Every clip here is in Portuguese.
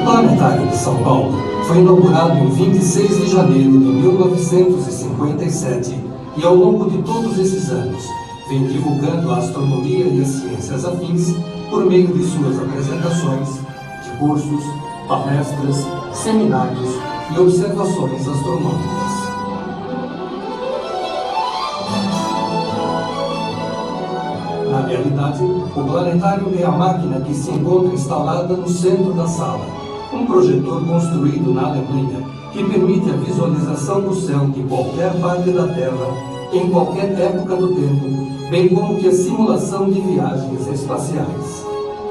Planetário de São Paulo foi inaugurado em 26 de janeiro de 1957 e, ao longo de todos esses anos, vem divulgando a astronomia e as ciências afins por meio de suas apresentações, de cursos, palestras, seminários e observações astronômicas. Na realidade, o planetário é a máquina que se encontra instalada no centro da sala, um projetor construído na Alemanha que permite a visualização do céu de qualquer parte da Terra, em qualquer época do tempo, bem como que a simulação de viagens espaciais.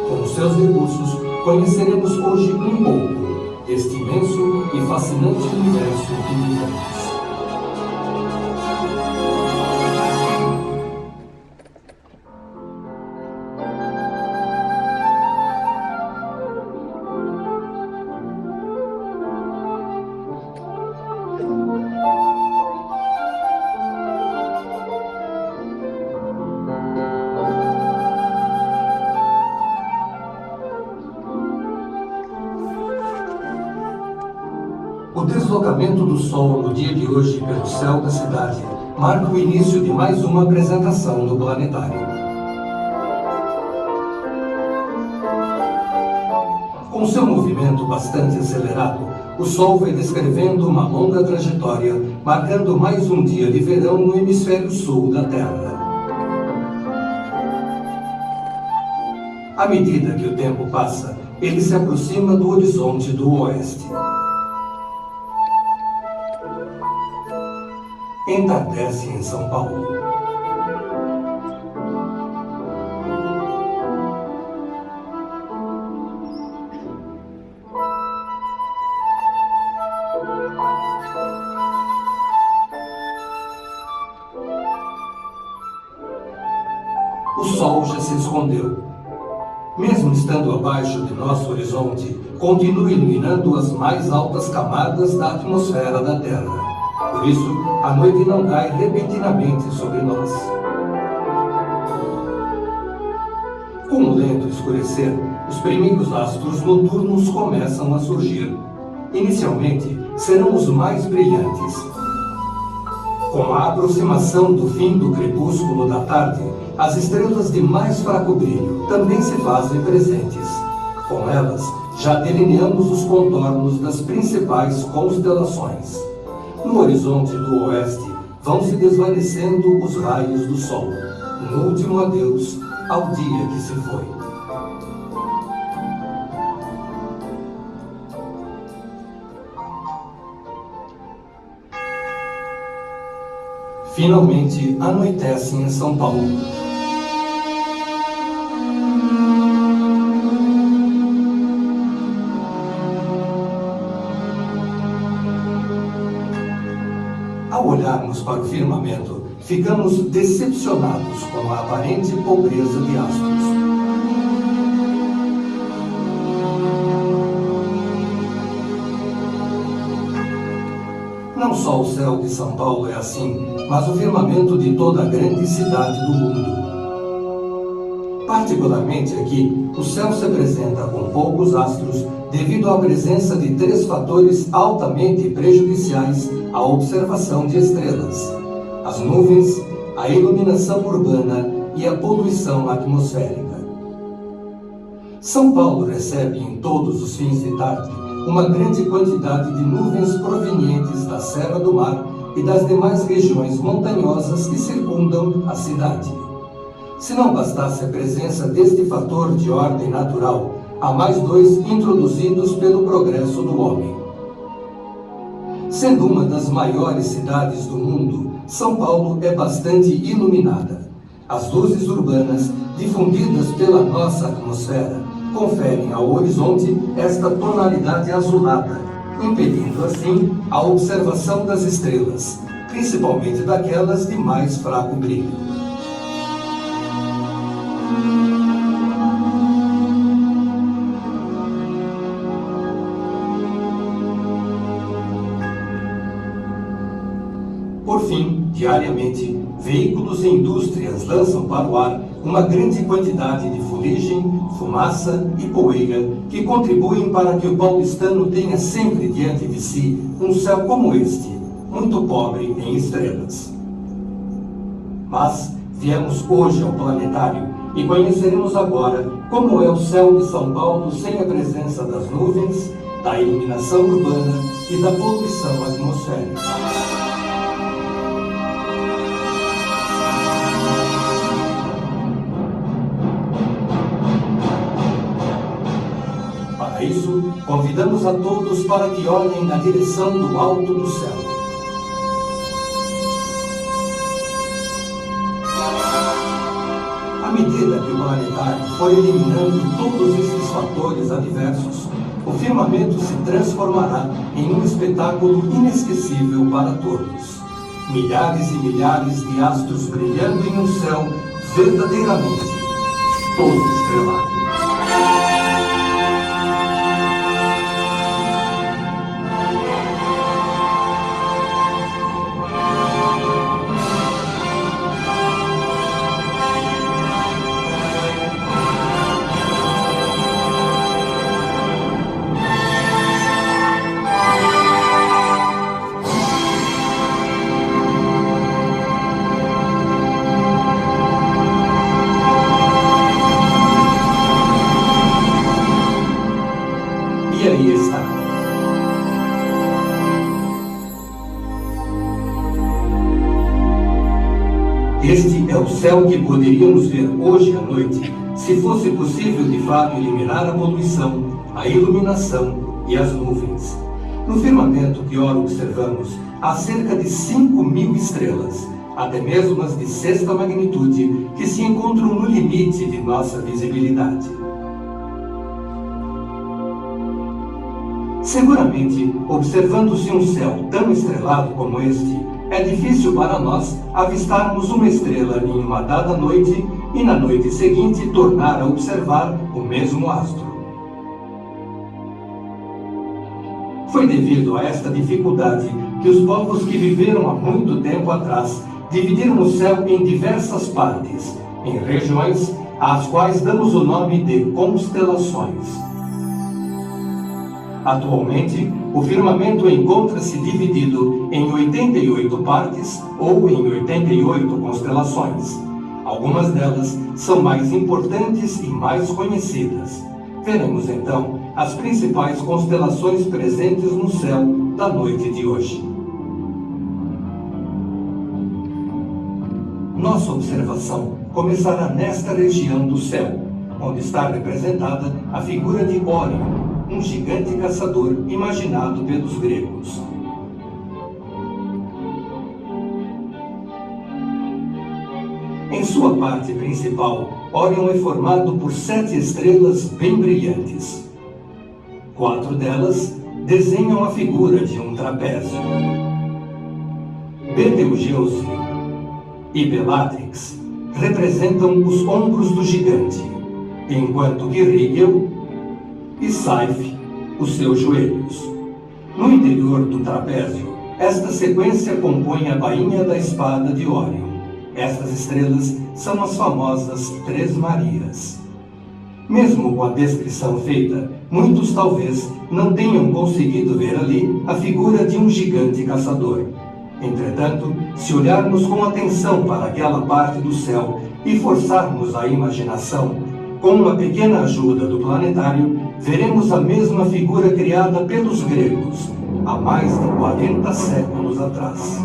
Com seus recursos, conheceremos hoje um pouco deste imenso e fascinante universo que vivemos. O deslocamento do Sol no dia de hoje pelo céu da cidade marca o início de mais uma apresentação do planetário. Com seu movimento bastante acelerado, o Sol vai descrevendo uma longa trajetória, marcando mais um dia de verão no hemisfério sul da Terra. À medida que o tempo passa, ele se aproxima do horizonte do oeste. Entardece em São Paulo. O Sol já se escondeu. Mesmo estando abaixo de nosso horizonte, continua iluminando as mais altas camadas da atmosfera da Terra. Por isso, a noite não cai repentinamente sobre nós. Com o lento escurecer, os primeiros astros noturnos começam a surgir. Inicialmente, serão os mais brilhantes. Com a aproximação do fim do crepúsculo da tarde, as estrelas de mais fraco brilho também se fazem presentes. Com elas, já delineamos os contornos das principais constelações. No horizonte do oeste, vão se desvanecendo os raios do Sol, um último adeus ao dia que se foi. Finalmente anoitece em São Paulo. Ao olharmos para o firmamento, ficamos decepcionados com a aparente pobreza de astros. Não só o céu de São Paulo é assim, mas o firmamento de toda a grande cidade do mundo. Particularmente aqui, o céu se apresenta com poucos astros devido à presença de 3 fatores altamente prejudiciais à observação de estrelas: as nuvens, a iluminação urbana e a poluição atmosférica. São Paulo recebe em todos os fins de tarde uma grande quantidade de nuvens provenientes da Serra do Mar e das demais regiões montanhosas que circundam a cidade. Se não bastasse a presença deste fator de ordem natural, há mais 2 introduzidos pelo progresso do homem. Sendo uma das maiores cidades do mundo, São Paulo é bastante iluminada. As luzes urbanas, difundidas pela nossa atmosfera, conferem ao horizonte esta tonalidade azulada, impedindo assim a observação das estrelas, principalmente daquelas de mais fraco brilho. Por fim, diariamente, veículos e indústrias lançam para o ar uma grande quantidade de fumaça fuligem, fumaça e poeira que contribuem para que o paulistano tenha sempre diante de si um céu como este, muito pobre em estrelas. Mas viemos hoje ao planetário e conheceremos agora como é o céu de São Paulo sem a presença das nuvens, da iluminação urbana e da poluição atmosférica. Para isso, convidamos a todos para que olhem na direção do alto do céu. À medida que o planetário for eliminando todos esses fatores adversos, o firmamento se transformará em um espetáculo inesquecível para todos. Milhares e milhares de astros brilhando em um céu verdadeiramente todo estrelado. E aí está. Este é o céu que poderíamos ver hoje à noite, se fosse possível de fato eliminar a poluição, a iluminação e as nuvens. No firmamento que ora observamos, há cerca de 5.000 estrelas, até mesmo as de sexta magnitude, que se encontram no limite de nossa visibilidade. Seguramente, observando-se um céu tão estrelado como este, é difícil para nós avistarmos uma estrela em uma dada noite e na noite seguinte tornar a observar o mesmo astro. Foi devido a esta dificuldade que os povos que viveram há muito tempo atrás dividiram o céu em diversas partes, em regiões às quais damos o nome de constelações. Atualmente, o firmamento encontra-se dividido em 88 partes ou em 88 constelações. Algumas delas são mais importantes e mais conhecidas. Veremos então as principais constelações presentes no céu da noite de hoje. Nossa observação começará nesta região do céu, onde está representada a figura de Órion, um gigante caçador imaginado pelos gregos. Em sua parte principal, Órion é formado por 7 estrelas bem brilhantes. 4 delas desenham a figura de um trapézio. Betelgeuse e Bellatrix representam os ombros do gigante, enquanto que Rigel e Saiph os seus joelhos. No interior do trapézio, esta sequência compõe a bainha da espada de Órion. Estas estrelas são as famosas Três Marias. Mesmo com a descrição feita, muitos talvez não tenham conseguido ver ali a figura de um gigante caçador. Entretanto, se olharmos com atenção para aquela parte do céu e forçarmos a imaginação, com uma pequena ajuda do planetário, veremos a mesma figura criada pelos gregos, há mais de 40 séculos atrás.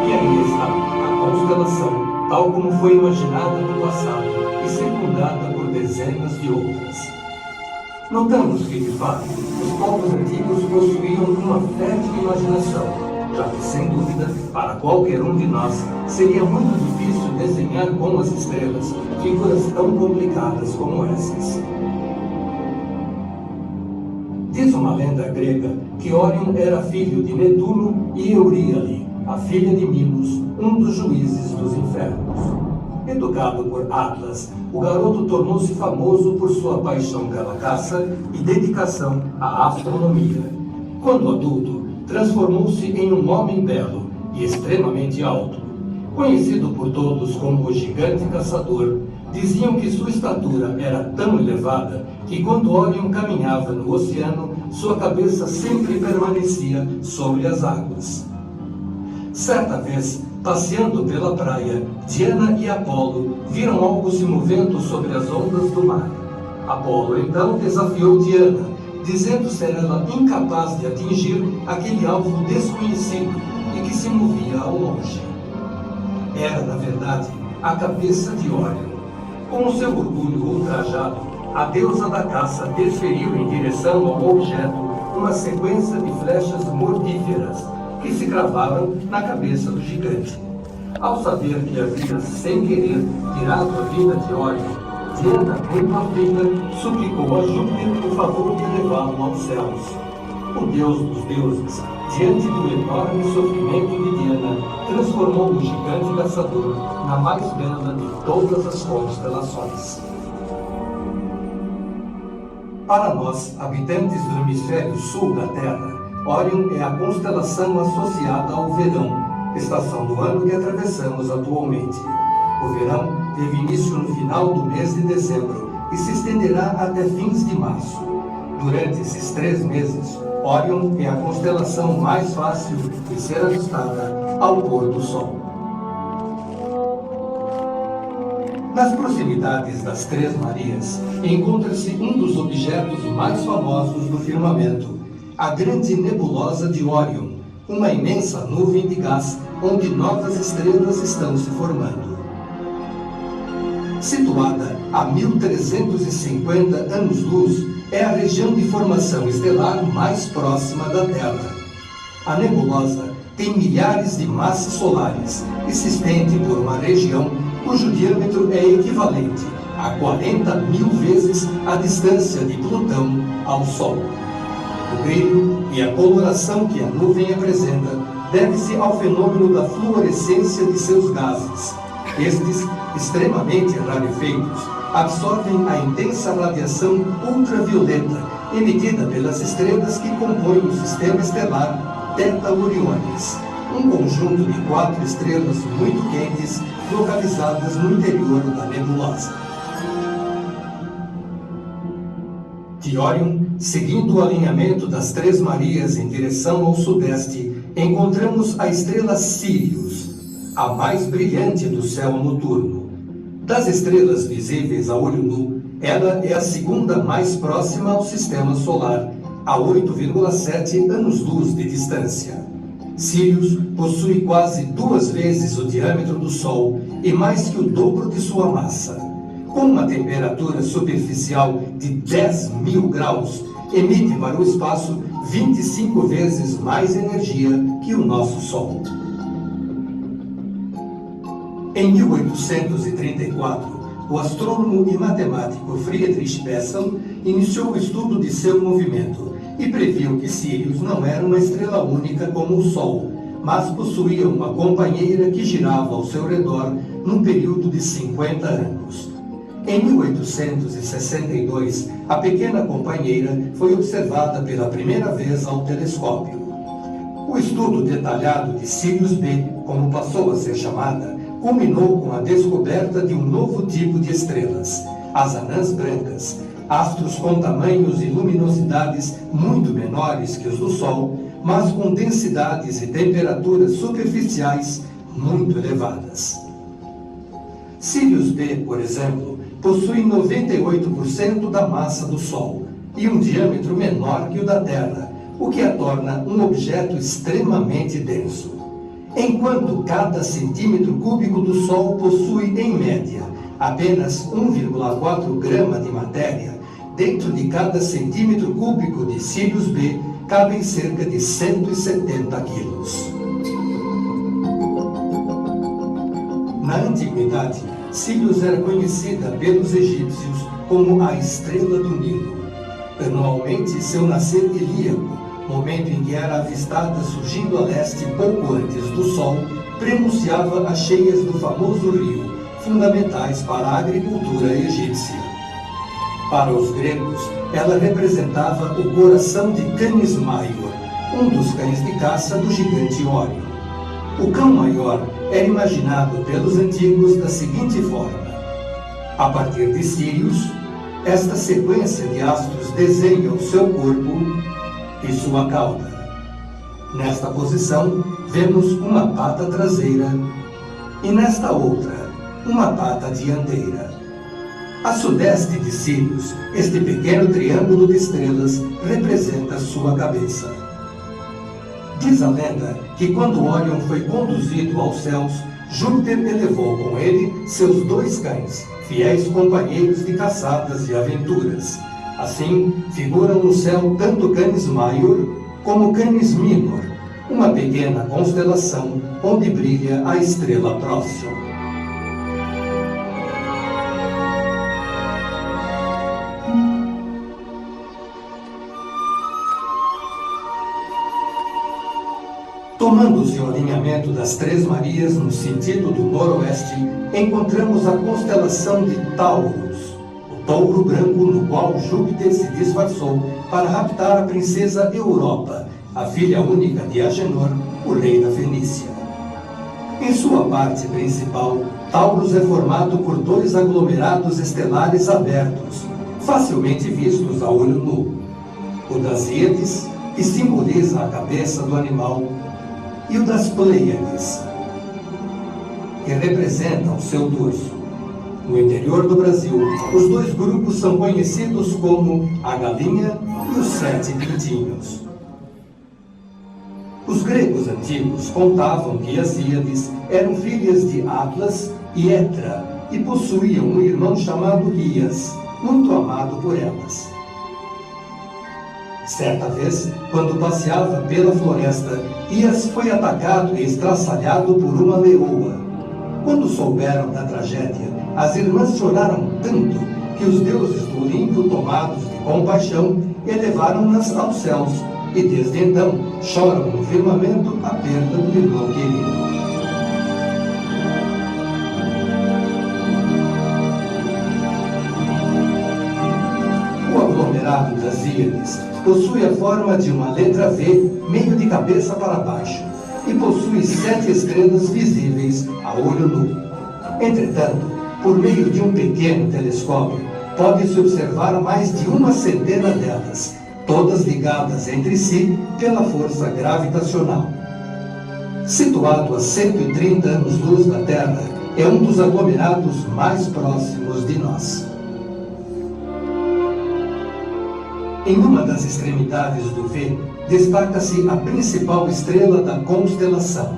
E aí está a constelação, tal como foi imaginada no passado e secundada por dezenas de outras. Notamos que, de fato, os povos antigos possuíam uma fértil imaginação, já que, sem dúvida, para qualquer um de nós, seria muito difícil desenhar com as estrelas figuras tão complicadas como essas. Diz uma lenda grega que Órion era filho de Netuno e Euríale, a filha de Minos, um dos juízes dos infernos. Educado por Atlas, o garoto tornou-se famoso por sua paixão pela caça e dedicação à astronomia. Quando adulto, transformou-se em um homem belo e extremamente alto. Conhecido por todos como o gigante caçador, diziam que sua estatura era tão elevada que quando Orion caminhava no oceano, sua cabeça sempre permanecia sobre as águas. Certa vez, passeando pela praia, Diana e Apolo viram algo se movendo sobre as ondas do mar. Apolo então desafiou Diana, dizendo ser ela incapaz de atingir aquele alvo desconhecido e que se movia ao longe. Era, na verdade, a cabeça de Orion. Com o seu orgulho ultrajado, a deusa da caça desferiu em direção ao objeto uma sequência de flechas mortíferas que se cravaram na cabeça do gigante. Ao saber que havia, sem querer, tirado a vida de Orion, Diana, muito aflita, suplicou a Júpiter o favor de levá-lo aos céus. O deus dos deuses, diante do enorme sofrimento de Diana, transformou o gigante caçador na mais bela de todas as constelações. Para nós, habitantes do hemisfério sul da Terra, Orion é a constelação associada ao verão, estação do ano que atravessamos atualmente. O verão teve início no final do mês de dezembro e se estenderá até fins de março. Durante esses 3 meses, Orion é a constelação mais fácil de ser avistada ao pôr do sol. Nas proximidades das Três Marias, encontra-se um dos objetos mais famosos do firmamento, a grande nebulosa de Orion, uma imensa nuvem de gás onde novas estrelas estão se formando. Situada a 1350 anos-luz, é a região de formação estelar mais próxima da Terra. A nebulosa tem milhares de massas solares e se estende por uma região cujo diâmetro é equivalente a 40.000 vezes a distância de Plutão ao Sol. O brilho e a coloração que a nuvem apresenta deve-se ao fenômeno da fluorescência de seus gases. Estes, extremamente rarefeitos, absorvem a intensa radiação ultravioleta emitida pelas estrelas que compõem o sistema estelar Theta Orionis, um conjunto de 4 estrelas muito quentes localizadas no interior da nebulosa. De Orion, seguindo o alinhamento das Três Marias em direção ao sudeste, encontramos a estrela Sirius, a mais brilhante do céu noturno. Das estrelas visíveis a olho nu, ela é a segunda mais próxima ao sistema solar, a 8,7 anos-luz de distância. Sirius possui quase 2 vezes o diâmetro do Sol e mais que o dobro de sua massa. Com uma temperatura superficial de 10.000 graus, emite para o espaço 25 vezes mais energia que o nosso Sol. Em 1834, o astrônomo e matemático Friedrich Bessel iniciou o estudo de seu movimento e previu que Sirius não era uma estrela única como o Sol, mas possuía uma companheira que girava ao seu redor num período de 50 anos. Em 1862, a pequena companheira foi observada pela primeira vez ao telescópio. O estudo detalhado de Sirius B, como passou a ser chamada, culminou com a descoberta de um novo tipo de estrelas, as anãs brancas, astros com tamanhos e luminosidades muito menores que os do Sol, mas com densidades e temperaturas superficiais muito elevadas. Sirius B, por exemplo, possui 98% da massa do Sol e um diâmetro menor que o da Terra, o que a torna um objeto extremamente denso. Enquanto cada centímetro cúbico do Sol possui, em média, apenas 1,4 grama de matéria, dentro de cada centímetro cúbico de Sirius B cabem cerca de 170 quilos. Na antiguidade, Sirius era conhecida pelos egípcios como a Estrela do Nilo. Anualmente, seu nascer ilíaco, momento em que era avistada surgindo a leste pouco antes do Sol, prenunciava as cheias do famoso rio, fundamentais para a agricultura egípcia. Para os gregos, ela representava o coração de Canis Maior, um dos cães de caça do gigante Órion. O cão maior era imaginado pelos antigos da seguinte forma: a partir de Sírios, esta sequência de astros desenha o seu corpo e sua cauda. Nesta posição, vemos uma pata traseira e nesta outra, uma pata dianteira. A sudeste de Sírios, este pequeno triângulo de estrelas representa sua cabeça. Diz a lenda que quando Órion foi conduzido aos céus, Júpiter elevou com ele seus 2 cães, fiéis companheiros de caçadas e aventuras. Assim, figuram no céu tanto Canis Maior como Canis Minor, uma pequena constelação onde brilha a estrela Próxima. Tomando-se o alinhamento das 3 Marias no sentido do noroeste, encontramos a constelação de Taurus, o touro branco no qual Júpiter se disfarçou para raptar a princesa Europa, a filha única de Agenor, o rei da Fenícia. Em sua parte principal, Taurus é formado por 2 aglomerados estelares abertos, facilmente vistos a olho nu. O das Íades, que simboliza a cabeça do animal, e o das Pleiades, que representa o seu dorso. No interior do Brasil, os 2 grupos são conhecidos como a galinha e os 7 pintinhos. Os gregos antigos contavam que as Íades eram filhas de Atlas e Etra e possuíam um irmão chamado Ias, muito amado por elas. Certa vez, quando passeava pela floresta, Ias foi atacado e estraçalhado por uma leoa. Quando souberam da tragédia, as irmãs choraram tanto que os deuses do Olimpo, tomados de compaixão, elevaram-nas aos céus, e desde então choram no firmamento a perda do irmão querido. O aglomerado das Íades possui a forma de uma letra V, meio de cabeça para baixo, e possui 7 estrelas visíveis a olho nu. Entretanto, por meio de um pequeno telescópio, pode-se observar mais de 100 delas, todas ligadas entre si pela força gravitacional. Situado a 130 anos-luz da Terra, é um dos aglomerados mais próximos de nós. Em uma das extremidades do V, destaca-se a principal estrela da constelação,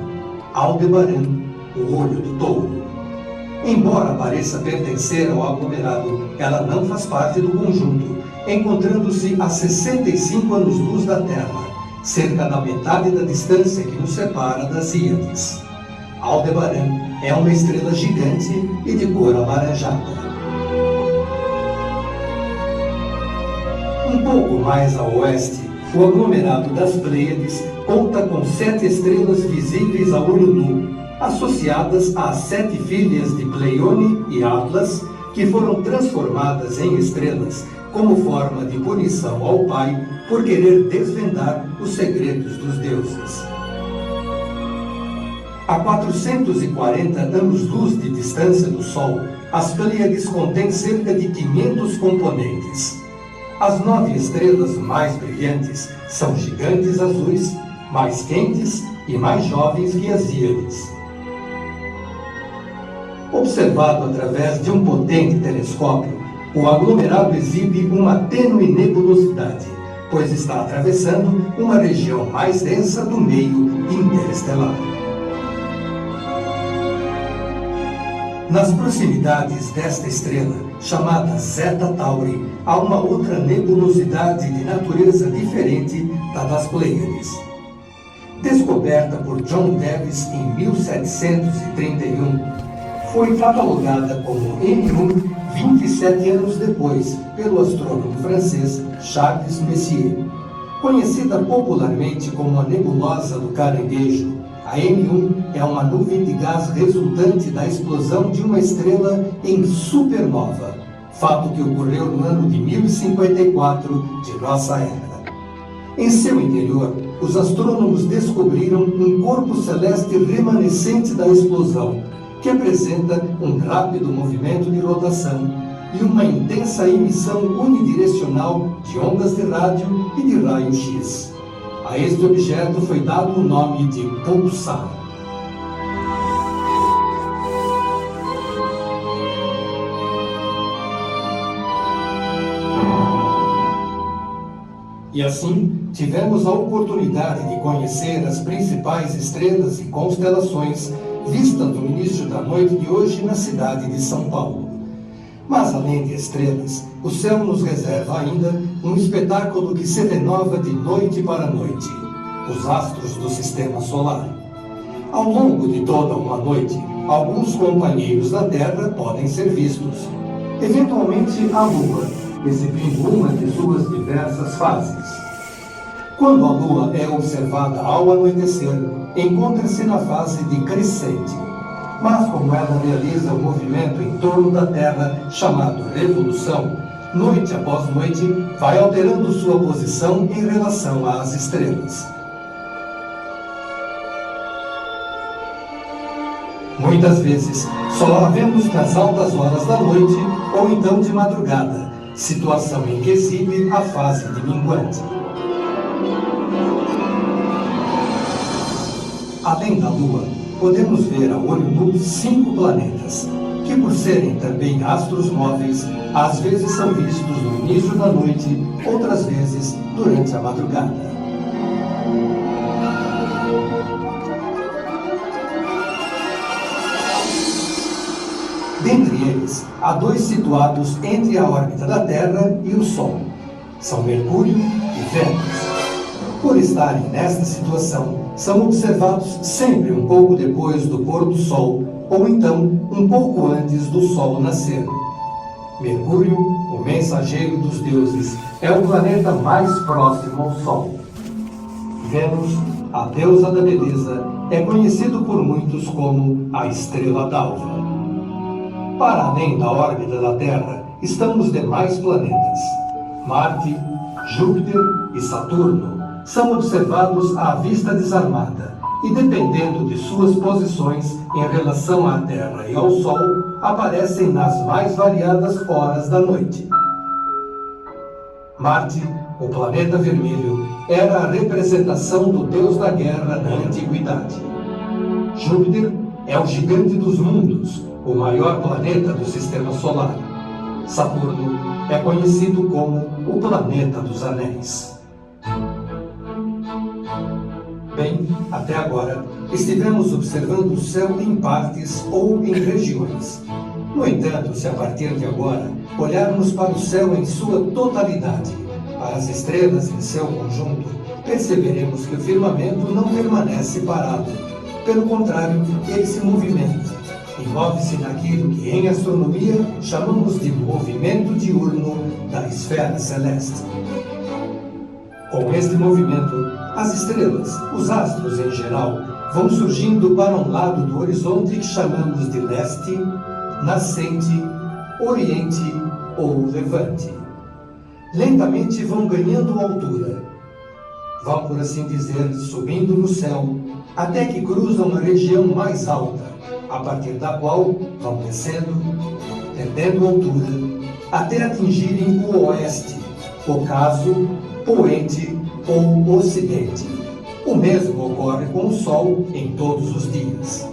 Aldebaran, o olho do touro. Embora pareça pertencer ao aglomerado, ela não faz parte do conjunto, encontrando-se a 65 anos-luz da Terra, cerca da metade da distância que nos separa das Íades. Aldebaran é uma estrela gigante e de cor alaranjada. Um pouco mais a oeste, o aglomerado das Pleiades conta com 7 estrelas visíveis a olho nu, associadas às 7 filhas de Pleione e Atlas, que foram transformadas em estrelas como forma de punição ao pai por querer desvendar os segredos dos deuses. A 440 anos-luz de distância do Sol, as Pleiades contêm cerca de 500 componentes. As 9 estrelas mais brilhantes são gigantes azuis, mais quentes e mais jovens que as Íades. Observado através de um potente telescópio, o aglomerado exibe uma tênue nebulosidade, pois está atravessando uma região mais densa do meio interestelar. Nas proximidades desta estrela, chamada Zeta Tauri, há uma outra nebulosidade de natureza diferente da das Pleiades. Descoberta por John Davis em 1731, foi catalogada como M1 27 anos depois pelo astrônomo francês Charles Messier. Conhecida popularmente como a nebulosa do Caranguejo, A M1 é uma nuvem de gás resultante da explosão de uma estrela em supernova, fato que ocorreu no ano de 1054 de nossa era. Em seu interior, os astrônomos descobriram um corpo celeste remanescente da explosão, que apresenta um rápido movimento de rotação e uma intensa emissão unidirecional de ondas de rádio e de raio-x. A este objeto foi dado o nome de pulsar. E assim, tivemos a oportunidade de conhecer as principais estrelas e constelações vistas no início da noite de hoje na cidade de São Paulo. Mas, além de estrelas, o céu nos reserva ainda um espetáculo que se renova de noite para noite: os astros do Sistema Solar. Ao longo de toda uma noite, alguns companheiros da Terra podem ser vistos. Eventualmente, a Lua, exibindo uma de suas diversas fases. Quando a Lua é observada ao anoitecer, encontra-se na fase de crescente. Mas como ela realiza um movimento em torno da Terra chamado revolução, noite após noite vai alterando sua posição em relação às estrelas. Muitas vezes só a vemos nas altas horas da noite ou então de madrugada, situação em que exibe a fase de minguante. Além da Lua, podemos ver a olho nu 5 planetas, que por serem também astros móveis, às vezes são vistos no início da noite, outras vezes durante a madrugada. Dentre eles, há 2 situados entre a órbita da Terra e o Sol. São Mercúrio e Vênus. Por estarem nesta situação, são observados sempre um pouco depois do pôr do Sol, ou então um pouco antes do Sol nascer. Mercúrio, o mensageiro dos deuses, é o planeta mais próximo ao Sol. Vênus, a deusa da beleza, é conhecido por muitos como a estrela d'alva. Para além da órbita da Terra estão os demais planetas. Marte, Júpiter e Saturno são observados à vista desarmada e, dependendo de suas posições em relação à Terra e ao Sol, aparecem nas mais variadas horas da noite. Marte, o planeta vermelho, era a representação do deus da guerra na antiguidade. Júpiter é o gigante dos mundos, o maior planeta do Sistema Solar. Saturno é conhecido como o planeta dos anéis. Bem, até agora, estivemos observando o céu em partes ou em regiões. No entanto, se a partir de agora olharmos para o céu em sua totalidade, para as estrelas em seu conjunto, perceberemos que o firmamento não permanece parado. Pelo contrário, ele se movimenta e move-se naquilo que em astronomia chamamos de movimento diurno da esfera celeste. Com este movimento, as estrelas, os astros em geral, vão surgindo para um lado do horizonte que chamamos de leste, nascente, oriente ou levante. Lentamente vão ganhando altura. Vão, por assim dizer, subindo no céu, até que cruzam a região mais alta, a partir da qual vão descendo, perdendo altura, até atingirem o oeste, ocaso, poente ou ocidente. O mesmo ocorre com o Sol em todos os dias.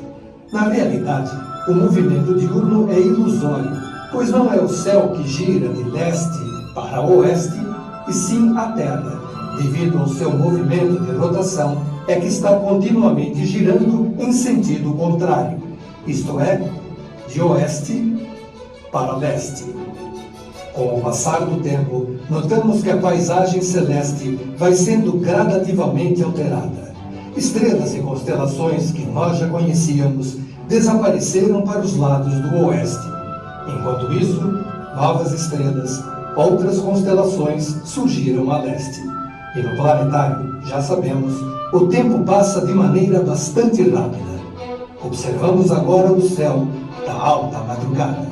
Na realidade, o movimento diurno é ilusório, pois não é o céu que gira de leste para oeste, e sim a Terra, devido ao seu movimento de rotação, é que está continuamente girando em sentido contrário, isto é, de oeste para leste. Com o passar do tempo, notamos que a paisagem celeste vai sendo gradativamente alterada. Estrelas e constelações que nós já conhecíamos desapareceram para os lados do oeste. Enquanto isso, novas estrelas, outras constelações surgiram a leste. E no planetário, já sabemos, o tempo passa de maneira bastante rápida. Observamos agora o céu da alta madrugada.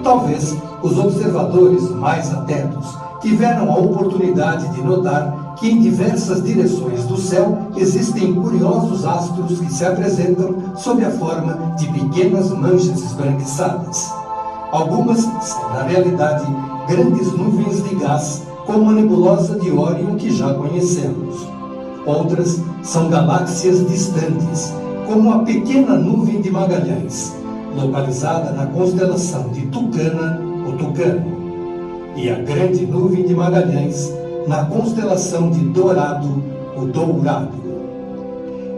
Talvez os observadores mais atentos tiveram a oportunidade de notar que em diversas direções do céu existem curiosos astros que se apresentam sob a forma de pequenas manchas esbranquiçadas. Algumas são, na realidade, grandes nuvens de gás, como a nebulosa de Órion que já conhecemos. Outras são galáxias distantes, como a pequena nuvem de Magalhães, localizada na constelação de Tucana, o Tucano, e a grande nuvem de Magalhães, na constelação de Dourado, o Dourado.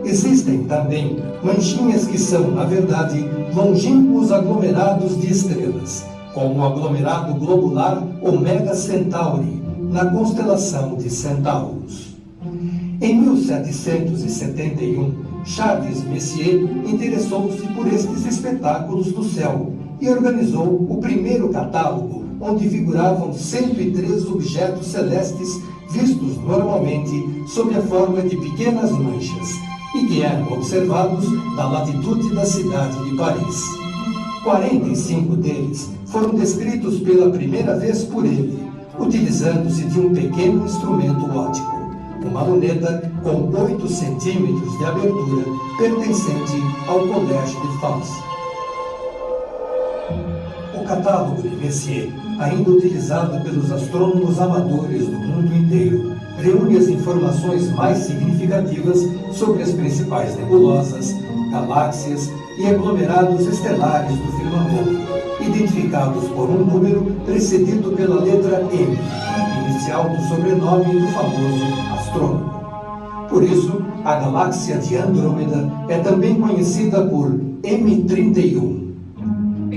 Existem também manchinhas que são, na verdade, longínquos aglomerados de estrelas, como o aglomerado globular Omega Centauri, na constelação de Centauros. Em 1771, Charles Messier interessou-se por estes espetáculos do céu e organizou o primeiro catálogo, onde figuravam 103 objetos celestes vistos normalmente sob a forma de pequenas manchas e que eram observados da latitude da cidade de Paris. 45 deles foram descritos pela primeira vez por ele, utilizando-se de um pequeno instrumento óptico, uma luneta com 8 centímetros de abertura, pertencente ao Colégio de France. O catálogo de Messier, ainda utilizado pelos astrônomos amadores do mundo inteiro, reúne as informações mais significativas sobre as principais nebulosas, galáxias e aglomerados estelares do firmamento, identificados por um número precedido pela letra M, inicial do sobrenome do famoso astrônomo. Por isso, a galáxia de Andrômeda é também conhecida por M31.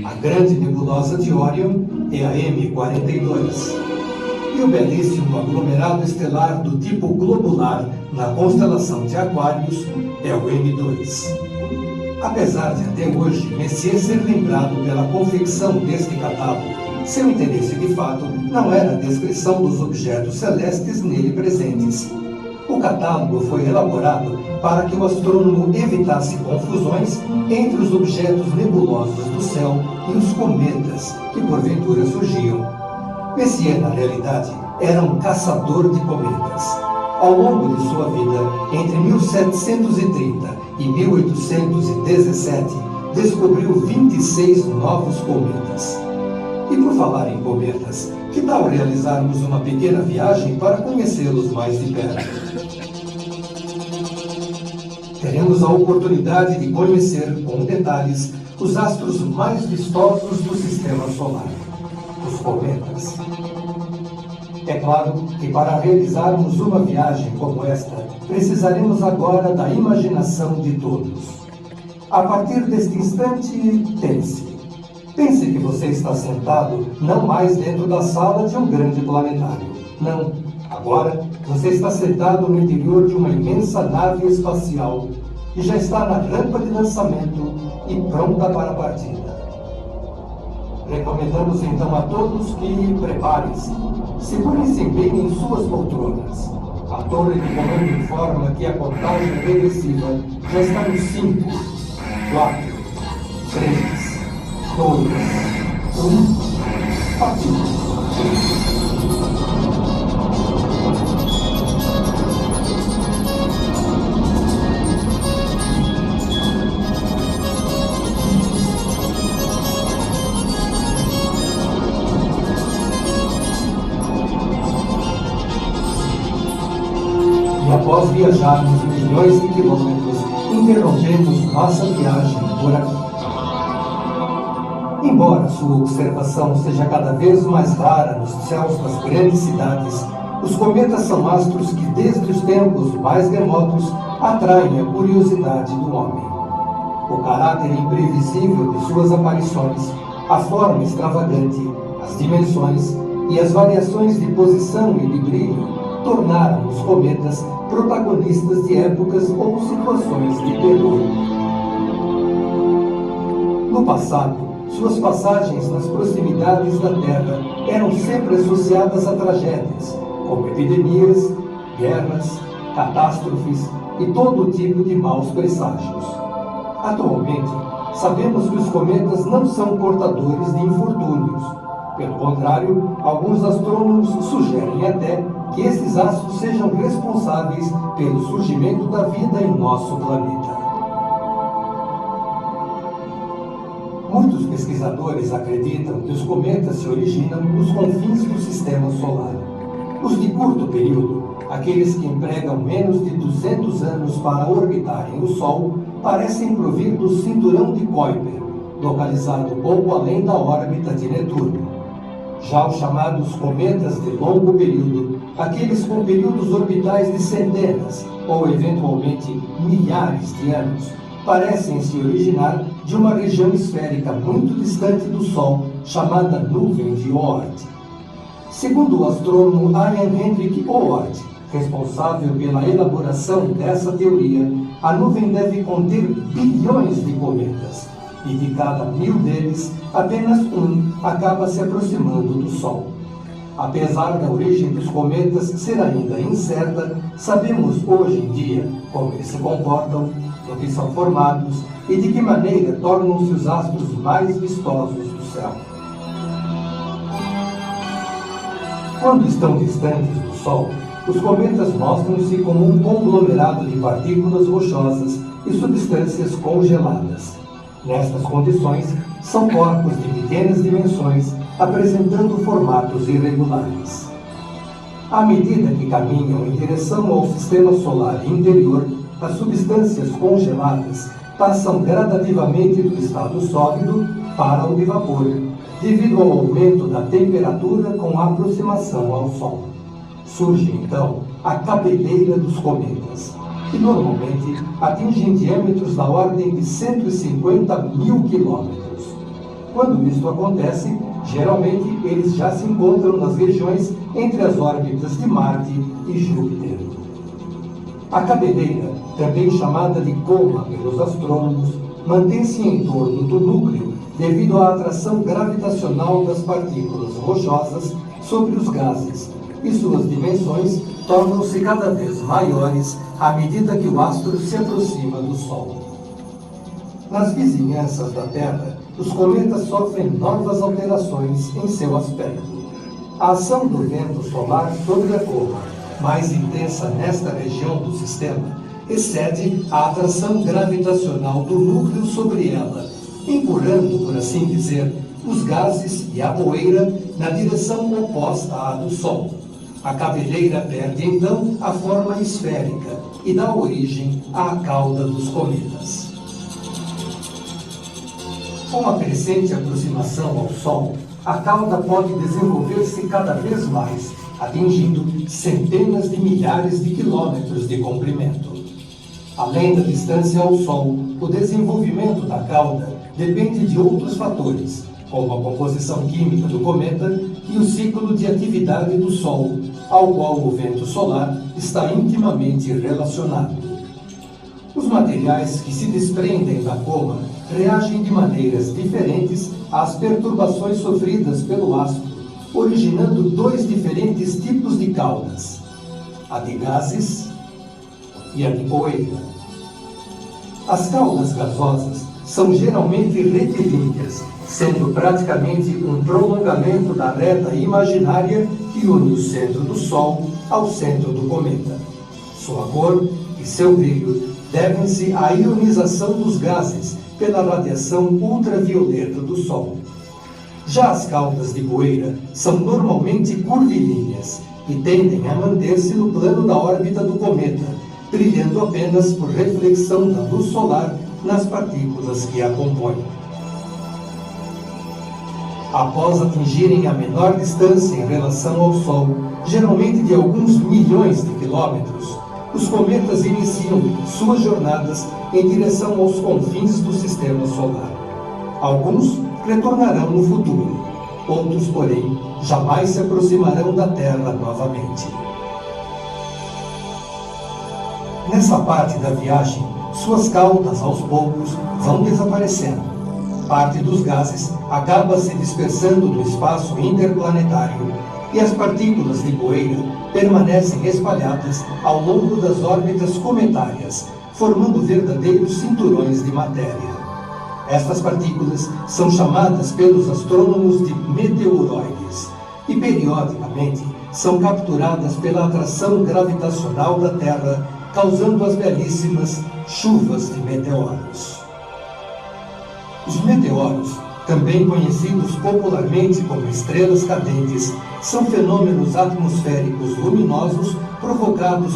A grande nebulosa de Órion é a M42. E o belíssimo aglomerado estelar do tipo globular na constelação de Aquários é o M2. Apesar de até hoje Messier ser lembrado pela confecção deste catálogo, seu interesse de fato não era a descrição dos objetos celestes nele presentes. O catálogo foi elaborado para que o astrônomo evitasse confusões entre os objetos nebulosos do céu e os cometas que porventura surgiam. Messier, na realidade, era um caçador de cometas. Ao longo de sua vida, entre 1730 e 1817, descobriu 26 novos cometas. E por falar em cometas, que tal realizarmos uma pequena viagem para conhecê-los mais de perto? Teremos a oportunidade de conhecer, com detalhes, os astros mais vistosos do Sistema Solar, os cometas. É claro que para realizarmos uma viagem como esta, precisaremos agora da imaginação de todos. A partir deste instante, pense. Pense que você está sentado não mais dentro da sala de um grande planetário. Não. Agora, você está sentado no interior de uma imensa nave espacial e já está na rampa de lançamento e pronta para a partida. Recomendamos então a todos que preparem-se, segurem-se bem em suas poltronas. A torre de comando informa que a contagem regressiva já está nos 5, 4, 3, 2, 1, partindo. E após viajarmos milhões de quilômetros, interrompemos nossa viagem por aqui. Embora sua observação seja cada vez mais rara nos céus das grandes cidades, os cometas são astros que desde os tempos mais remotos atraem a curiosidade do homem. O caráter imprevisível de suas aparições, a forma extravagante, as dimensões e as variações de posição e de brilho tornaram os cometas protagonistas de épocas ou situações de terror. No passado, suas passagens nas proximidades da Terra eram sempre associadas a tragédias, como epidemias, guerras, catástrofes e todo tipo de maus presságios. Atualmente, sabemos que os cometas não são portadores de infortúnios. Pelo contrário, alguns astrônomos sugerem até que esses astros sejam responsáveis pelo surgimento da vida em nosso planeta. Muitos pesquisadores acreditam que os cometas se originam nos confins do sistema solar. Os de curto período, aqueles que empregam menos de 200 anos para orbitarem o Sol, parecem provir do cinturão de Kuiper, localizado pouco além da órbita de Netuno. Já os chamados cometas de longo período, aqueles com períodos orbitais de centenas ou eventualmente milhares de anos, parecem se originar de uma região esférica muito distante do Sol, chamada nuvem de Oort. Segundo o astrônomo Ian Hendrik Oort, responsável pela elaboração dessa teoria, a nuvem deve conter bilhões de cometas, e de cada 1000 deles, apenas um acaba se aproximando do Sol. Apesar da origem dos cometas ser ainda incerta, sabemos hoje em dia como eles se comportam, do que são formados e de que maneira tornam-se os astros mais vistosos do céu. Quando estão distantes do Sol, os cometas mostram-se como um conglomerado de partículas rochosas e substâncias congeladas. Nestas condições, são corpos de pequenas dimensões, apresentando formatos irregulares. À medida que caminham em direção ao sistema solar interior, as substâncias congeladas passam gradativamente do estado sólido para o de vapor, devido ao aumento da temperatura com a aproximação ao Sol. Surge, então, a cabeleira dos cometas, que normalmente atingem diâmetros da ordem de 150 mil quilômetros. Quando isto acontece, geralmente eles já se encontram nas regiões entre as órbitas de Marte e Júpiter. A cabeleira, também chamada de coma pelos astrônomos, mantém-se em torno do núcleo devido à atração gravitacional das partículas rochosas sobre os gases, e suas dimensões tornam-se cada vez maiores à medida que o astro se aproxima do Sol. Nas vizinhanças da Terra, os cometas sofrem novas alterações em seu aspecto. A ação do vento solar sobre a coma, mais intensa nesta região do sistema, excede a atração gravitacional do núcleo sobre ela, empurrando, por assim dizer, os gases e a poeira na direção oposta à do Sol. A cabeleira perde então a forma esférica e dá origem à cauda dos cometas. Com a crescente aproximação ao Sol, a cauda pode desenvolver-se cada vez mais, atingindo centenas de milhares de quilômetros de comprimento. Além da distância ao Sol, o desenvolvimento da cauda depende de outros fatores, como a composição química do cometa e o ciclo de atividade do Sol, ao qual o vento solar está intimamente relacionado. Os materiais que se desprendem da coma reagem de maneiras diferentes às perturbações sofridas pelo astro, originando dois diferentes tipos de caudas, a de gases e a de poeira. As caudas gasosas são geralmente retilíneas, sendo praticamente um prolongamento da reta imaginária que une o centro do Sol ao centro do cometa. Sua cor e seu brilho devem-se à ionização dos gases pela radiação ultravioleta do Sol. Já as caudas de poeira são normalmente curvilíneas e tendem a manter-se no plano da órbita do cometa, brilhando apenas por reflexão da luz solar nas partículas que a compõem. Após atingirem a menor distância em relação ao Sol, geralmente de alguns milhões de quilômetros, os cometas iniciam suas jornadas em direção aos confins do sistema solar. Alguns retornarão no futuro, outros, porém, jamais se aproximarão da Terra novamente. Nessa parte da viagem, suas caudas, aos poucos, vão desaparecendo. Parte dos gases acaba se dispersando no espaço interplanetário e as partículas de poeira permanecem espalhadas ao longo das órbitas cometárias, formando verdadeiros cinturões de matéria. Estas partículas são chamadas pelos astrônomos de meteoroides e, periodicamente, são capturadas pela atração gravitacional da Terra, causando as belíssimas chuvas de meteoros. Os meteoros, também conhecidos popularmente como estrelas cadentes, são fenômenos atmosféricos luminosos provocados